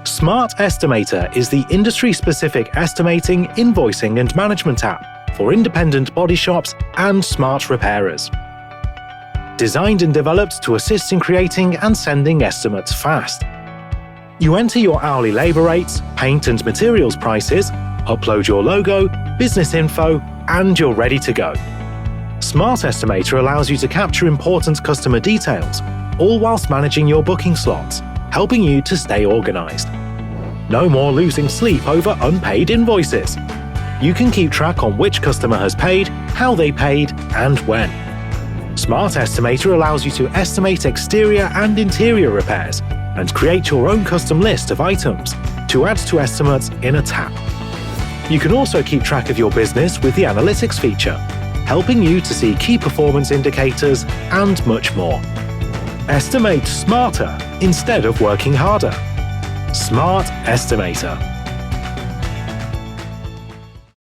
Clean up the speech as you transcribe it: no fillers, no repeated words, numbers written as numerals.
Smart Estimator is the industry-specific estimating, invoicing, and management app for independent body shops and smart repairers. Designed and developed to assist in creating and sending estimates fast. You enter your hourly labour rates, paint and materials prices, upload your logo, business info, and you're ready to go. Smart Estimator allows you to capture important customer details, all whilst managing your booking slots, helping you to stay organised. No more losing sleep over unpaid invoices. You can keep track on which customer has paid, how they paid, and when. Smart Estimator allows you to estimate exterior and interior repairs and create your own custom list of items to add to estimates in a tap. You can also keep track of your business with the analytics feature, helping you to see key performance indicators and much more. Estimate smarter instead of working harder. Smart Estimator.